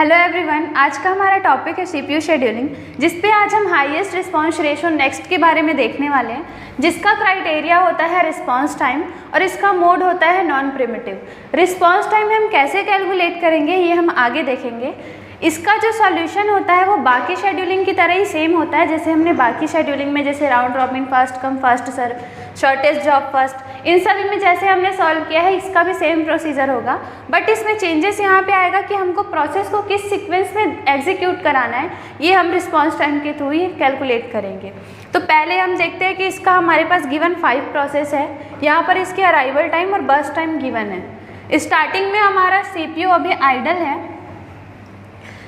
Hello everyone, आज का हमारा टॉपिक है सीपीयू शेड्यूलिंग, जिस पे आज हम हाईएस्ट रिस्पांस रेशो नेक्स्ट के बारे में देखने वाले हैं, जिसका क्राइटेरिया होता है रिस्पांस टाइम और इसका मोड होता है नॉन प्रिमिटिव। रिस्पांस टाइम हम कैसे कैलकुलेट करेंगे ये हम आगे देखेंगे। इसका जो सॉल्यूशन होता है वो बाकी शेड्यूलिंग की तरह ही सेम होता है, जैसे हमने बाकी शेड्यूलिंग में जैसे round robin, first come first serve, shortest job first, इन सभी में जैसे हमने सॉल्व किया है इसका भी सेम प्रोसीजर होगा। बट इसमें चेंजेस यहाँ पे आएगा कि हमको प्रोसेस को किस सीक्वेंस में एग्जीक्यूट कराना है, ये हम रिस्पांस टाइम के थ्रू ही कैलकुलेट करेंगे। तो पहले हम देखते हैं कि इसका हमारे पास गिवन 5 प्रोसेस है। यहाँ पर इसके अराइवल टाइम और बर्स्ट टाइम गिवन है। स्टार्टिंग में हमारा सीपीयू अभी आइडल है।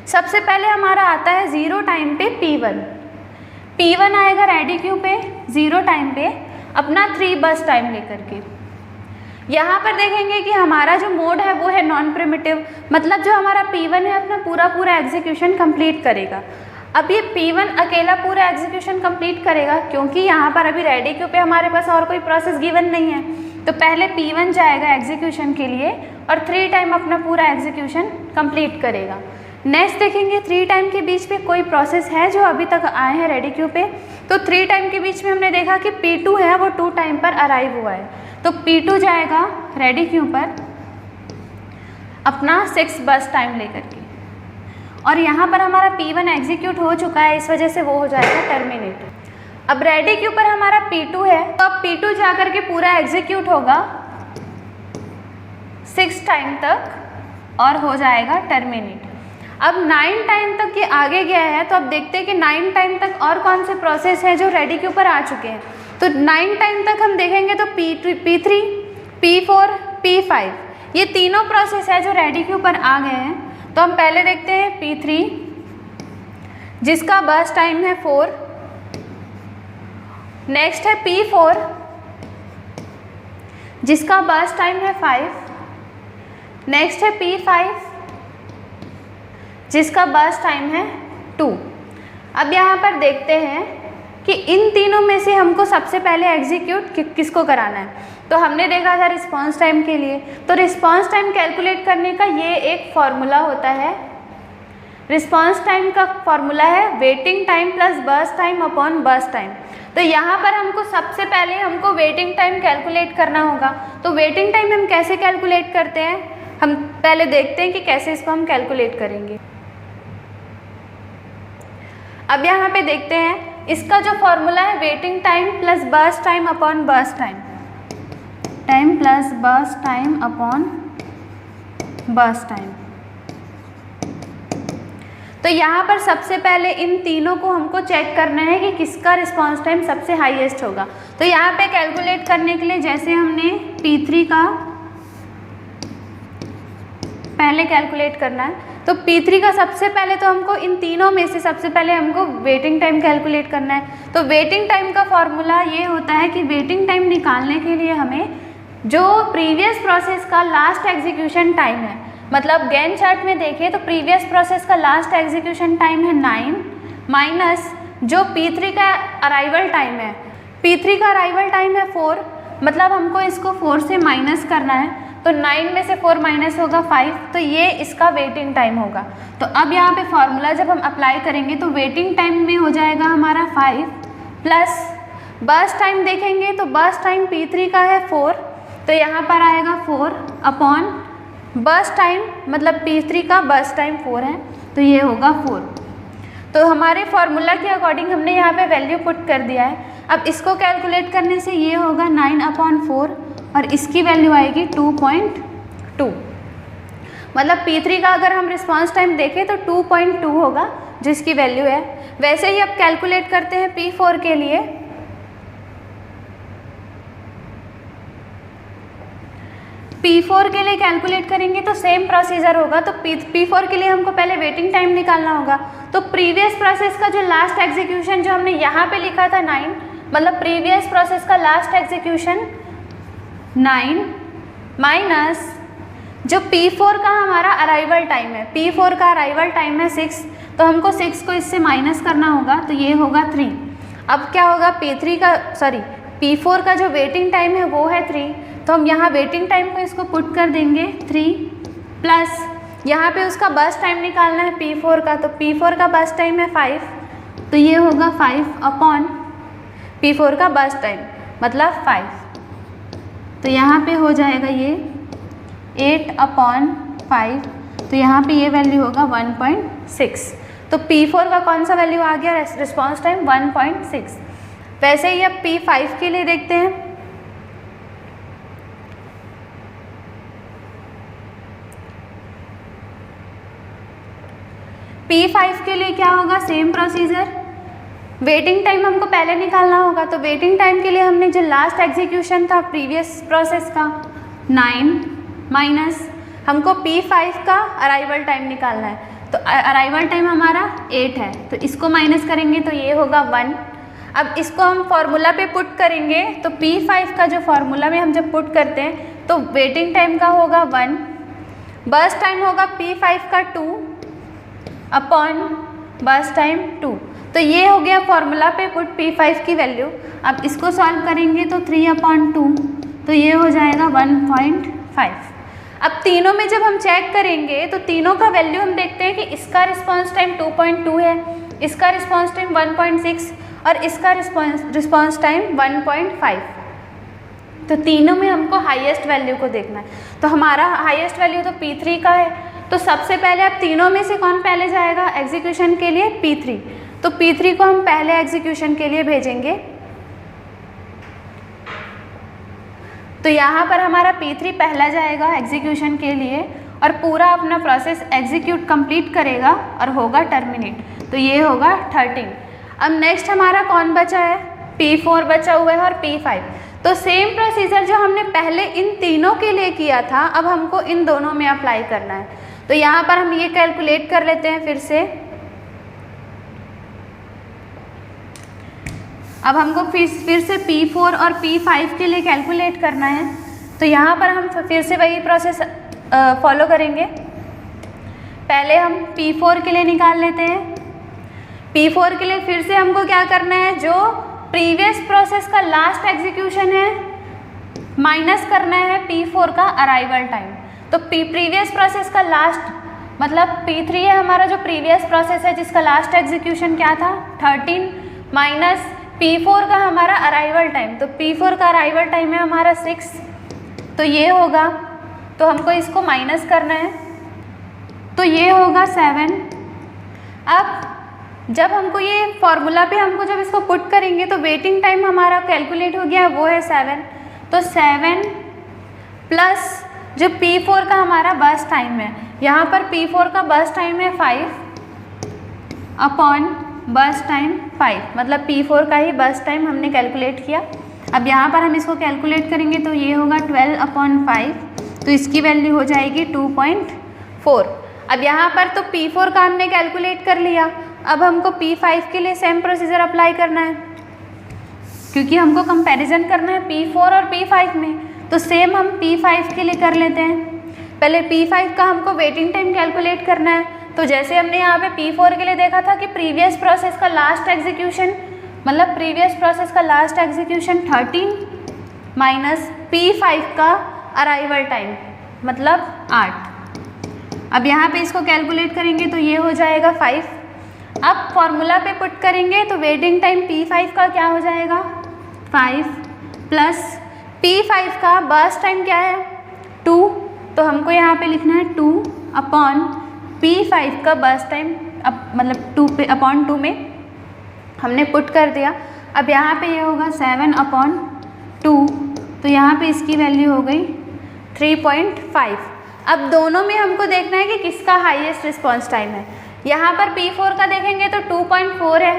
सबसे पहले हमारा आता है 0 टाइम पे P1 आएगा रेडी क्यू पे 0 टाइम पे अपना 3 बस टाइम लेकर के। यहाँ पर देखेंगे कि हमारा जो मोड है वो है नॉन प्रिमिटिव, मतलब जो हमारा P1 है अपना पूरा एग्जीक्यूशन कंप्लीट करेगा। अब ये P1 अकेला पूरा एग्जीक्यूशन कंप्लीट करेगा क्योंकि यहाँ पर अभी रेडी क्यू पे हमारे पास और कोई प्रोसेस गिवन नहीं है। तो पहले P1 जाएगा एग्जीक्यूशन के लिए और 3 टाइम अपना पूरा एग्जीक्यूशन कंप्लीट करेगा। नेक्स्ट देखेंगे 3 टाइम के बीच में कोई प्रोसेस है जो अभी तक आए हैं रेडी क्यू पे। तो 3 टाइम के बीच में हमने देखा कि P2 है वो 2 टाइम पर अराइव हुआ है, तो P2 जाएगा रेडी क्यू पर अपना 6 बस टाइम लेकर के। और यहाँ पर हमारा P1 एग्जीक्यूट हो चुका है, इस वजह से वो हो जाएगा टर्मिनेट। अब रेडी क्यू पर हमारा P2 है, तो अब P2 जा कर के पूरा एग्जीक्यूट होगा 6 टाइम तक और हो जाएगा टर्मिनेट। अब 9 टाइम तक ये आगे गया है, तो अब देखते हैं कि 9 टाइम तक और कौन से प्रोसेस है जो रेडी क्यू पर आ चुके हैं। तो 9 टाइम तक हम देखेंगे तो P3, P4, P5 ये तीनों प्रोसेस है जो रेडी क्यू पर आ गए हैं। तो हम पहले देखते हैं P3 जिसका बस टाइम है 4, नेक्स्ट है P4 जिसका बस टाइम है 5, नेक्स्ट है P5 जिसका बस टाइम है 2। अब यहाँ पर देखते हैं कि इन तीनों में से हमको सबसे पहले एग्जीक्यूट किसको कराना है। तो हमने देखा था रिस्पांस टाइम के लिए, तो रिस्पांस टाइम कैलकुलेट करने का ये एक फॉर्मूला होता है। रिस्पांस टाइम का फॉर्मूला है वेटिंग टाइम प्लस बस टाइम अपॉन बस टाइम। तो यहाँ पर हमको सबसे पहले हमको वेटिंग टाइम कैलकुलेट करना होगा। तो वेटिंग टाइम हम कैसे कैलकुलेट करते हैं, हम पहले देखते हैं कि कैसे इसको हम कैलकुलेट करेंगे। अब यहाँ पे देखते हैं इसका जो फॉर्मूला है वेटिंग टाइम प्लस बस टाइम अपॉन बस टाइम प्लस बस टाइम अपॉन बस टाइम। तो यहाँ पर सबसे पहले इन तीनों को हमको चेक करना है कि किसका रिस्पांस टाइम सबसे हाईएस्ट होगा। तो यहाँ पे कैलकुलेट करने के लिए जैसे हमने P3 का पहले कैलकुलेट करना है, तो P3 का सबसे पहले तो हमको इन तीनों में से सबसे पहले हमको वेटिंग टाइम कैलकुलेट करना है। तो वेटिंग टाइम का फॉर्मूला ये होता है कि वेटिंग टाइम निकालने के लिए हमें जो प्रीवियस प्रोसेस का लास्ट एग्जीक्यूशन टाइम है, मतलब गैन चार्ट में देखें तो प्रीवियस प्रोसेस का लास्ट एग्जीक्यूशन टाइम है 9 माइनस जो P3 का अराइवल टाइम है। P3 का अराइवल टाइम है 4, मतलब हमको इसको 4 से माइनस करना है। तो 9 में से 4 माइनस होगा 5, तो ये इसका वेटिंग टाइम होगा। तो अब यहाँ पे फॉर्मूला जब हम अप्लाई करेंगे तो वेटिंग टाइम में हो जाएगा हमारा 5 प्लस बस टाइम देखेंगे तो बस टाइम P3 का है 4, तो यहाँ पर आएगा 4 अपॉन बस टाइम, मतलब P3 का बस टाइम 4 है, तो ये होगा 4। तो हमारे फॉर्मूला के अकॉर्डिंग हमने यहाँ पे वैल्यू पुट कर दिया है। अब इसको कैलकुलेट करने से ये होगा 9/4 और इसकी वैल्यू आएगी 2.2। मतलब P3 का अगर हम रिस्पांस टाइम देखें तो 2.2 होगा जिसकी वैल्यू है। वैसे ही अब कैलकुलेट करते हैं P4 के लिए। P4 के लिए कैलकुलेट करेंगे तो सेम प्रोसीजर होगा। तो P4 के लिए हमको पहले वेटिंग टाइम निकालना होगा। तो प्रीवियस प्रोसेस का जो लास्ट एग्जीक्यूशन जो हमने यहाँ पे लिखा था 9, मतलब प्रीवियस प्रोसेस का लास्ट एग्जीक्यूशन 9 माइनस जो P4 का हमारा अराइवल टाइम है, P4 का अराइवल टाइम है 6, तो हमको 6 को इससे माइनस करना होगा, तो ये होगा 3। अब क्या होगा P4 का जो वेटिंग टाइम है वो है 3, तो हम यहाँ वेटिंग टाइम को इसको पुट कर देंगे 3 प्लस यहाँ पे उसका बर्स्ट टाइम निकालना है P4 का, तो P4 का बर्स्ट टाइम है 5, तो ये होगा 5 अपॉन P4 का बर्स्ट टाइम मतलब 5, तो यहाँ पे हो जाएगा ये 8 अपॉन 5, तो यहाँ पे ये वैल्यू होगा 1.6। तो P4 का कौन सा वैल्यू आ गया रिस्पॉन्स टाइम 1.6। वैसे ही अब P5 के लिए देखते हैं। P5 के लिए क्या होगा, सेम प्रोसीजर, वेटिंग टाइम हमको पहले निकालना होगा। तो वेटिंग टाइम के लिए हमने जो लास्ट एग्जीक्यूशन था प्रीवियस प्रोसेस का 9 माइनस हमको P5 का अराइवल टाइम निकालना है, तो अराइवल टाइम हमारा 8 है, तो इसको माइनस करेंगे तो ये होगा 1। अब इसको हम फॉर्मूला पे पुट करेंगे, तो P5 का जो फॉर्मूला में हम जब पुट करते हैं तो वेटिंग टाइम का होगा 1, बर्स्ट टाइम होगा P5 का 2 अपॉन बर्स्ट टाइम 2, तो ये हो गया फॉर्मूला पे पुट P5 की वैल्यू। अब इसको सॉल्व करेंगे तो 3 अपॉन 2, तो ये हो जाएगा 1.5। अब तीनों में जब हम चेक करेंगे तो तीनों का वैल्यू हम देखते हैं कि इसका रिस्पॉन्स टाइम 2.2 है, इसका रिस्पॉन्स टाइम 1.6 और इसका रिस्पॉन्स टाइम 1.5, तो तीनों में हमको हाईएस्ट वैल्यू को देखना है। तो हमारा हाईएस्ट वैल्यू तो P3 का है, तो सबसे पहले अब तीनों में से कौन पहले जाएगा एग्जीक्यूशन के लिए, P3, तो P3 को हम पहले एग्जीक्यूशन के लिए भेजेंगे। तो यहाँ पर हमारा P3 पहला जाएगा एग्जीक्यूशन के लिए और पूरा अपना प्रोसेस एग्जीक्यूट कंप्लीट करेगा और होगा टर्मिनेट, तो ये होगा 13। अब नेक्स्ट हमारा कौन बचा है, P4 बचा हुआ है और P5। तो सेम प्रोसीजर जो हमने पहले इन तीनों के लिए किया था अब हमको इन दोनों में अप्लाई करना है। तो यहाँ पर हम ये कैलकुलेट कर लेते हैं फिर से। अब हमको फिर से P4 और P5 के लिए कैलकुलेट करना है, तो यहाँ पर हम फिर से वही प्रोसेस फॉलो करेंगे। पहले हम P4 के लिए निकाल लेते हैं। P4 के लिए फिर से हमको क्या करना है, जो प्रीवियस प्रोसेस का लास्ट एग्जीक्यूशन है माइनस करना है P4 का अराइवल टाइम। तो प्रीवियस प्रोसेस का लास्ट मतलब P3 है हमारा जो प्रीवियस प्रोसेस है जिसका लास्ट एग्जीक्यूशन क्या था 13 माइनस P4 का हमारा अराइवल टाइम, तो P4 का अराइवल टाइम है हमारा 6, तो ये होगा, तो हमको इसको माइनस करना है, तो ये होगा 7। अब जब हमको ये फॉर्मूला पे हमको जब इसको पुट करेंगे तो वेटिंग टाइम हमारा कैलकुलेट हो गया, वो है 7, तो 7 प्लस जो P4 का हमारा बर्स्ट टाइम है, यहाँ पर P4 का बर्स्ट टाइम है 5 अपॉन बर्स्ट टाइम 5, मतलब P4 का ही बर्स्ट टाइम हमने कैलकुलेट किया। अब यहाँ पर हम इसको कैलकुलेट करेंगे तो ये होगा 12 अपॉन 5, तो इसकी वैल्यू हो जाएगी 2.4। अब यहाँ पर तो P4 का हमने कैलकुलेट कर लिया, अब हमको P5 के लिए सेम प्रोसीजर अप्लाई करना है क्योंकि हमको कंपैरिजन करना है P4 और P5 में, तो सेम हम P5 के लिए कर लेते हैं। पहले P5 का हमको वेटिंग टाइम कैलकुलेट करना है, तो जैसे हमने यहाँ पे P4 के लिए देखा था कि प्रीवियस प्रोसेस का लास्ट एग्जीक्यूशन मतलब प्रीवियस प्रोसेस का लास्ट एग्जीक्यूशन 13 माइनस P5 का अराइवल टाइम मतलब 8। अब यहाँ पे इसको कैलकुलेट करेंगे तो ये हो जाएगा 5। अब फॉर्मूला पे पुट करेंगे तो वेटिंग टाइम P5 का क्या हो जाएगा 5 प्लस P5 का बर्स्ट टाइम क्या है 2, तो हमको यहाँ पे लिखना है 2 अपॉन P5 का बर्स्ट टाइम, अब मतलब 2 पे अपॉन 2 में हमने पुट कर दिया। अब यहाँ पे ये होगा 7 अपॉन 2, तो यहाँ पे इसकी वैल्यू हो गई 3.5। अब दोनों में हमको देखना है कि किसका हाईएस्ट रिस्पॉन्स टाइम है। यहाँ पर P4 का देखेंगे तो 2.4 है,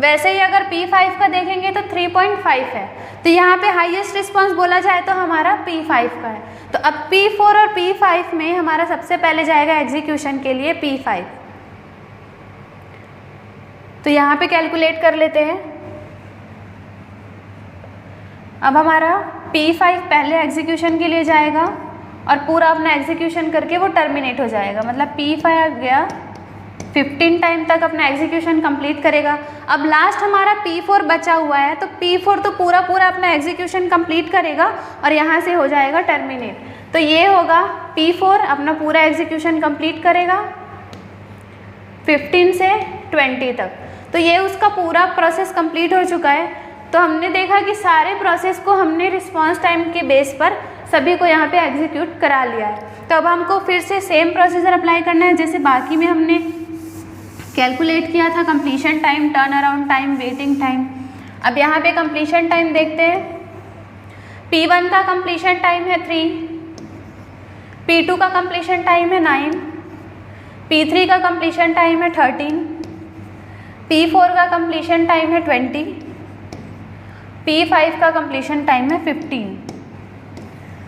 वैसे ही अगर P5 का देखेंगे तो 3.5 है, तो यहाँ पे हाईएस्ट रिस्पॉन्स बोला जाए तो हमारा P5 का है। तो अब P4 और P5 में हमारा सबसे पहले जाएगा एग्जीक्यूशन के लिए P5, तो यहाँ पे कैलकुलेट कर लेते हैं। अब हमारा P5 पहले एग्जीक्यूशन के लिए जाएगा और पूरा अपना एग्जीक्यूशन करके वो टर्मिनेट हो जाएगा, मतलब P5 गया 15 टाइम तक अपना एग्जीक्यूशन कंप्लीट करेगा। अब लास्ट हमारा P4 बचा हुआ है, तो P4 तो पूरा अपना एग्जीक्यूशन कंप्लीट करेगा और यहाँ से हो जाएगा टर्मिनेट। तो ये होगा P4 अपना पूरा एग्जीक्यूशन कंप्लीट करेगा 15 से 20 तक। तो ये उसका पूरा प्रोसेस कंप्लीट हो चुका है। तो हमने देखा कि सारे प्रोसेस को हमने रिस्पांस टाइम के बेस पर सभी को यहाँ पे एग्जीक्यूट करा लिया है। तो अब हमको फिर से सेम प्रोसीजर अप्लाई करना है जैसे बाकी में हमने कैलकुलेट किया था, completion time, turn around time, waiting time. अब यहाँ पे कंप्लीशन टाइम देखते हैं। P1 का कंप्लीशन टाइम है 3, P2 का कंप्लीशन टाइम है 9, P3 का कंप्लीशन टाइम है 13, P4 का कंप्लीशन टाइम है 20, P5 का कंप्लीशन टाइम है 15।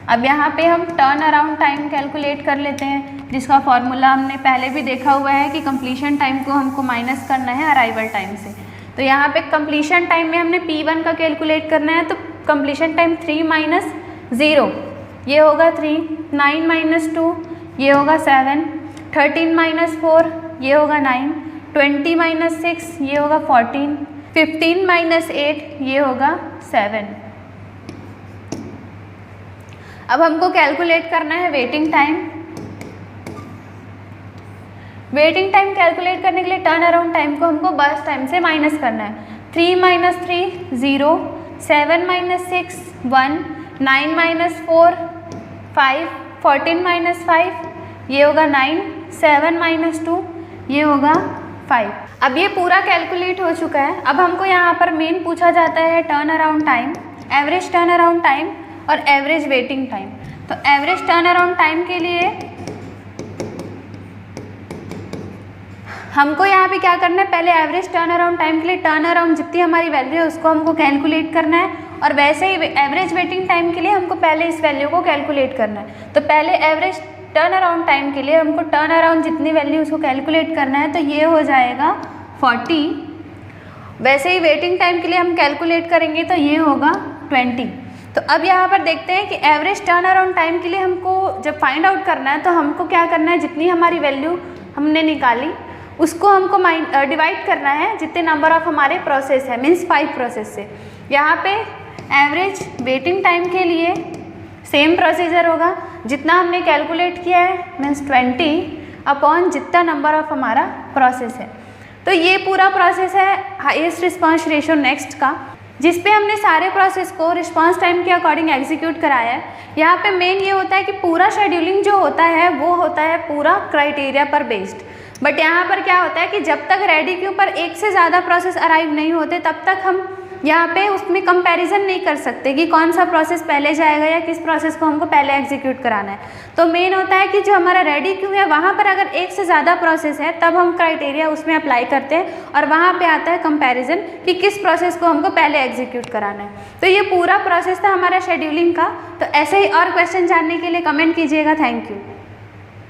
अब यहाँ पे हम टर्न अराउंड टाइम कैलकुलेट कर लेते हैं, जिसका फॉर्मूला हमने पहले भी देखा हुआ है कि कंप्लीशन टाइम को हमको माइनस करना है अराइवल टाइम से। तो यहाँ पे कंप्लीशन टाइम में हमने P1 का कैलकुलेट करना है, तो कंप्लीशन टाइम 3 माइनस 0 ये होगा 3, 9 माइनस 2 ये होगा 7, 13 माइनस 4 ये होगा 9, 20 माइनस 6 ये होगा 14, 15 माइनस 8 ये होगा 7। अब हमको कैलकुलेट करना है waiting time. Waiting time calculate करने के लिए टर्न अराउंड टाइम को हमको बर्स्ट टाइम से माइनस करना है। 3 माइनस 3 0, 7 माइनस 6 1, 9 माइनस 4 5, 14 माइनस 5 ये होगा 9, 7 माइनस 2 ये होगा 5। अब ये पूरा कैलकुलेट हो चुका है। अब हमको यहाँ पर मेन पूछा जाता है turn around time, average turn around time और एवरेज वेटिंग टाइम। तो एवरेज टर्न अराउंड टाइम के लिए हमको यहाँ पे क्या करना है, पहले एवरेज टर्न अराउंड टाइम के लिए टर्न अराउंड जितनी हमारी वैल्यू है उसको हमको कैलकुलेट करना है, और वैसे ही एवरेज वेटिंग टाइम के लिए हमको पहले इस वैल्यू को कैलकुलेट करना है। तो पहले एवरेज टर्न अराउंड टाइम के लिए हमको टर्न अराउंड जितनी वैल्यू उसको कैलकुलेट करना है, तो ये हो जाएगा 40। वैसे ही वेटिंग टाइम के लिए हम कैलकुलेट करेंगे तो ये होगा 20। तो अब यहाँ पर देखते हैं कि एवरेज टर्न अराउंड टाइम के लिए हमको जब फाइंड आउट करना है तो हमको क्या करना है, जितनी हमारी वैल्यू हमने निकाली उसको हमको डिवाइड करना है जितने नंबर ऑफ हमारे प्रोसेस है, मीन्स 5 प्रोसेस से। यहाँ पे एवरेज वेटिंग टाइम के लिए सेम प्रोसीजर होगा, जितना हमने कैलकुलेट किया है मीन्स 20 अपॉन जितना नंबर ऑफ हमारा प्रोसेस है। तो ये पूरा प्रोसेस है हाईएस्ट रिस्पांस रेशियो नेक्स्ट का, जिस पे हमने सारे प्रोसेस को रिस्पांस टाइम के अकॉर्डिंग एग्जीक्यूट कराया है। यहाँ पे मेन ये होता है कि पूरा शेड्यूलिंग जो होता है वो होता है पूरा क्राइटेरिया पर बेस्ड। बट यहाँ पर क्या होता है कि जब तक रेडी क्यू पर एक से ज़्यादा प्रोसेस अराइव नहीं होते तब तक हम यहाँ पे उसमें कंपैरिजन नहीं कर सकते कि कौन सा प्रोसेस पहले जाएगा या किस प्रोसेस को हमको पहले एग्जीक्यूट कराना है। तो मेन होता है कि जो हमारा रेडी क्यू है वहाँ पर अगर एक से ज़्यादा प्रोसेस है तब हम क्राइटेरिया उसमें अप्लाई करते हैं, और वहाँ पे आता है कंपैरिजन कि किस प्रोसेस को हमको पहले एग्जीक्यूट कराना है। तो ये पूरा प्रोसेस था हमारा शेड्यूलिंग का। तो ऐसे ही और क्वेश्चन जानने के लिए कमेंट कीजिएगा। Thank you.